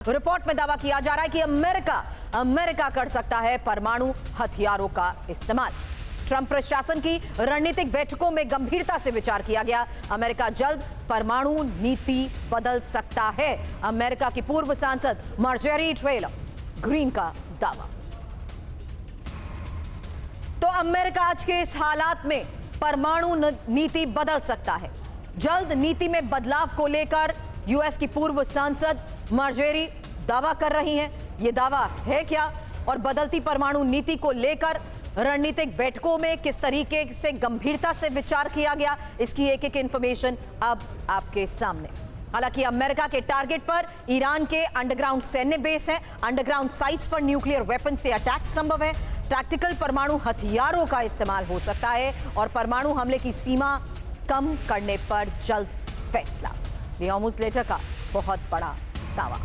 Report में दावा किया जा रहा है कि अमेरिका कर सकता है परमाणु हथियारों का इस्तेमाल। ट्रंप प्रशासन की रणनीतिक बैठकों में गंभीरता से विचार किया गया। अमेरिका जल्द परमाणु नीति बदल सकता है। अमेरिका की पूर्व सांसद मार्जोरी टेलर ग्रीन का दावा। तो अमेरिका आज के इस हालात में परमाणु नीति बदल सकता है। जल्द नीति में बदलाव को लेकर यूएस की पूर्व सांसद मार्जोरी दावा कर रही हैं। यह दावा है क्या और बदलती परमाणु नीति को लेकर रणनीतिक बैठकों में किस तरीके से गंभीरता से विचार किया गया, इसकी एक एक इंफॉर्मेशन अब आपके सामने। हालांकि अमेरिका के टारगेट पर ईरान के अंडरग्राउंड सैन्य बेस है। अंडरग्राउंड साइट्स पर न्यूक्लियर वेपन से अटैक संभव है। टैक्टिकल परमाणु हथियारों का इस्तेमाल हो सकता है और परमाणु हमले की सीमा कम करने पर जल्द फैसला। ये हॉर्मुज़ लेटर का बहुत बड़ा दावा।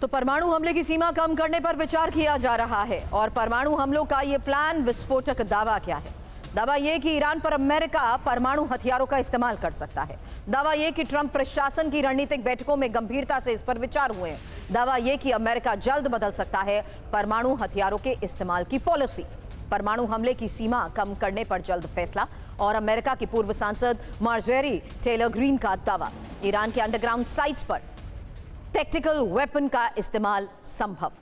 तो परमाणु हमले की सीमा कम करने पर विचार किया जा रहा है और परमाणु हमलों का यह प्लान विस्फोटक दावा क्या है? दावा यह कि ईरान पर अमेरिका परमाणु हथियारों का इस्तेमाल कर सकता है। दावा यह कि ट्रंप प्रशासन की रणनीतिक बैठकों में गंभीरता से इस पर विचार हुए हैं। दावा यह कि अमेरिका जल्द बदल सकता है परमाणु हथियारों के इस्तेमाल की पॉलिसी। परमाणु हमले की सीमा कम करने पर जल्द फैसला और अमेरिका की पूर्व सांसद मार्जोरी टेलर ग्रीन का दावा। ईरान के अंडरग्राउंड साइट्स पर टैक्टिकल वेपन का इस्तेमाल संभव।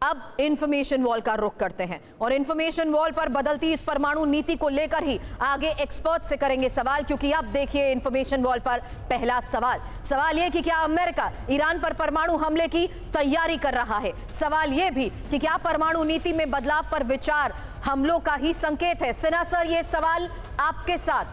अब इंफॉर्मेशन वॉल का रुख करते हैं और इंफॉर्मेशन वॉल पर बदलती इस परमाणु नीति को लेकर ही आगे एक्सपर्ट से करेंगे सवाल, क्योंकि अब देखिए इंफॉर्मेशन वॉल पर पहला सवाल यह कि क्या अमेरिका ईरान पर परमाणु हमले की तैयारी कर रहा है। सवाल यह भी कि क्या परमाणु नीति में बदलाव पर विचार हमलों का ही संकेत है। सिन्हा सर, ये सवाल आपके साथ,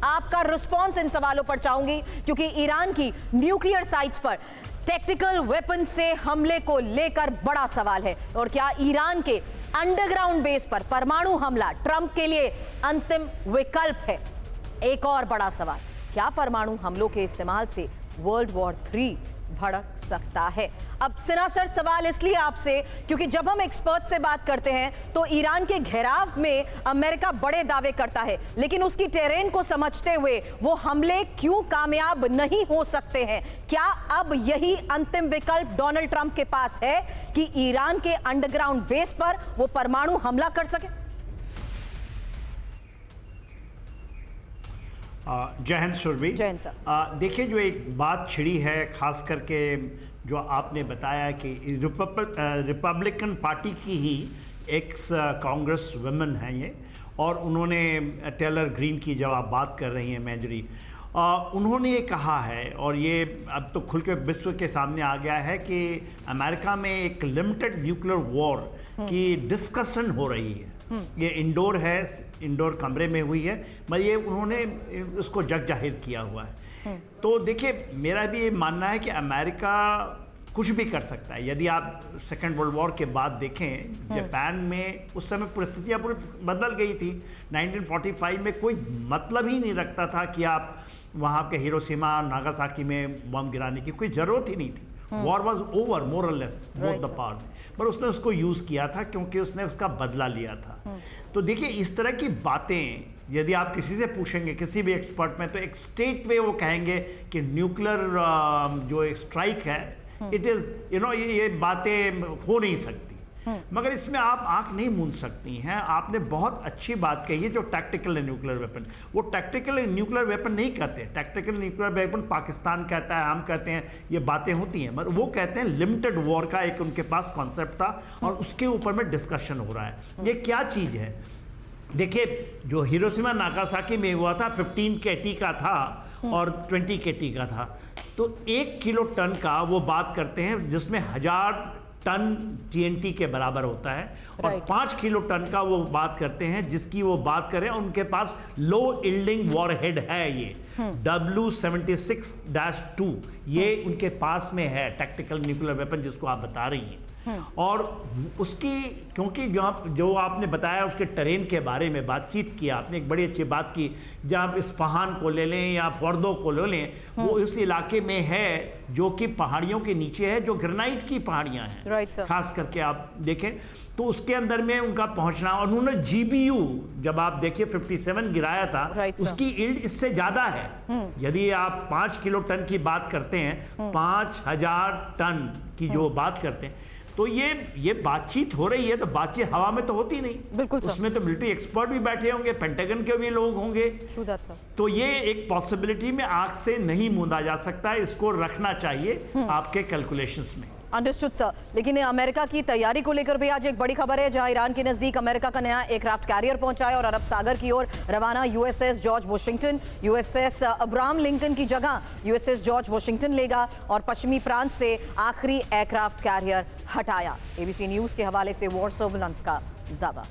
आपका रिस्पॉन्स इन सवालों पर चाहूंगी, क्योंकि ईरान की न्यूक्लियर साइट्स पर टैक्टिकल वेपन से हमले को लेकर बड़ा सवाल है। और क्या ईरान के अंडरग्राउंड बेस पर परमाणु हमला ट्रंप के लिए अंतिम विकल्प है? एक और बड़ा सवाल, क्या परमाणु हमलों के इस्तेमाल से वर्ल्ड वॉर 3 भड़क सकता है? अब सिन्हा सर, सवाल इसलिए आपसे क्योंकि जब हम एक्सपर्ट से बात करते हैं तो ईरान के घेराव में अमेरिका बड़े दावे करता है, लेकिन उसकी टेरेन को समझते हुए वो हमले क्यों कामयाब नहीं हो सकते हैं? क्या अब यही अंतिम विकल्प डोनाल्ड ट्रंप के पास है कि ईरान के अंडरग्राउंड बेस पर वो परमाणु हमला कर सके? जय हिंद सुरभि। जय हिंद सर। देखिए, जो एक बात छिड़ी है, खास करके जो आपने बताया कि रिपब्लिकन पार्टी की ही एक्स कांग्रेस वुमेन हैं ये, और उन्होंने टेलर ग्रीन की जब आप बात कर रही हैं मैजरी, उन्होंने ये कहा है और ये अब तो खुल के विश्व के सामने आ गया है कि अमेरिका में एक लिमिटेड न्यूक्लियर वॉर की डिस्कशन हो रही है। ये इंडोर है, इंडोर कमरे में हुई है, मगर ये उन्होंने उसको जग जाहिर किया हुआ है। तो देखिए, मेरा भी ये मानना है कि अमेरिका कुछ भी कर सकता है। यदि आप सेकेंड वर्ल्ड वॉर के बाद देखें, जापान में उस समय परिस्थितियाँ पूरी बदल गई थी। 1945 में कोई मतलब ही नहीं रखता था कि आप वहाँ के हिरोशिमा नागासाकी में बम गिराने की कोई ज़रूरत ही नहीं थी। वॉर वॉज ओवर मोर और लेस बोथ द पावर, पर उसने उसको यूज़ किया था क्योंकि उसने उसका बदला लिया था। तो देखिए, इस तरह की बातें यदि आप किसी से पूछेंगे, किसी भी एक्सपर्ट में, तो एक स्टेट वे वो कहेंगे कि न्यूक्लियर जो स्ट्राइक है, इट इज़ ये बातें हो नहीं सकती। मगर इसमें आप आंख नहीं मूंद सकती हैं। आपने बहुत अच्छी बात कही है, जो टैक्टिकल न्यूक्लियर वेपन, वो टैक्टिकल न्यूक्लियर वेपन नहीं कहते। टैक्टिकल न्यूक्लियर वेपन पाकिस्तान कहता है, हम कहते हैं, ये बातें होती हैं, मगर वो कहते हैं लिमिटेड वॉर का एक उनके पास कॉन्सेप्ट था और उसके ऊपर में डिस्कशन हो रहा है। ये क्या चीज़ है? देखिए, जो हिरोशिमा नागासाकी में हुआ था 15 KT का था और 20 KT का था। तो 1 किलो टन का वो बात करते हैं जिसमें 1000 टन TNT के बराबर होता है, और 5 किलो टन का वो बात करते हैं जिसकी वो बात करें, उनके पास लो यील्डिंग वॉरहेड है, ये W76-2 ये उनके पास में है, टैक्टिकल न्यूक्लियर वेपन जिसको आप बता रही हैं। और उसकी, क्योंकि जो आपने बताया उसके टेरेन के बारे में बातचीत की आपने, एक बड़ी अच्छी बात की। जब आप इस्फहान को ले लें या फॉर्दो को ले लें, वो इस इलाके में है जो कि पहाड़ियों के नीचे है, जो ग्रेनाइट की पहाड़ियां हैं। Right sir. खास करके आप देखें तो उसके अंदर में उनका पहुंचना, और उन्होंने GBU जब आप देखिए 57 गिराया था, Right, sir. उसकी यील्ड इससे ज्यादा है। यदि आप 5 किलो टन की बात करते हैं, 5000 टन की जो बात करते हैं, तो ये बातचीत हो रही है, तो बातचीत हवा में तो होती नहीं। बिल्कुल सर। उसमें तो मिलिट्री एक्सपर्ट भी बैठे होंगे, पेंटागन के भी लोग होंगे। True that, sir. तो ये एक पॉसिबिलिटी में आंख से नहीं मूंदा जा सकता है, इसको रखना चाहिए आपके कैलकुलेशंस में। Understood sir. लेकिन अमेरिका की तैयारी को लेकर भी आज एक बड़ी खबर है, जहां ईरान के नजदीक अमेरिका का नया एयरक्राफ्ट कैरियर पहुंचा है और अरब सागर की ओर रवाना USS George Washington. USS Abraham Lincoln की जगह USS जॉर्ज वॉशिंगटन लेगा और पश्चिमी प्रांत से आखिरी एयरक्राफ्ट कैरियर हटाया। ABC न्यूज के हवाले से वॉर सर्विलांस का दावा।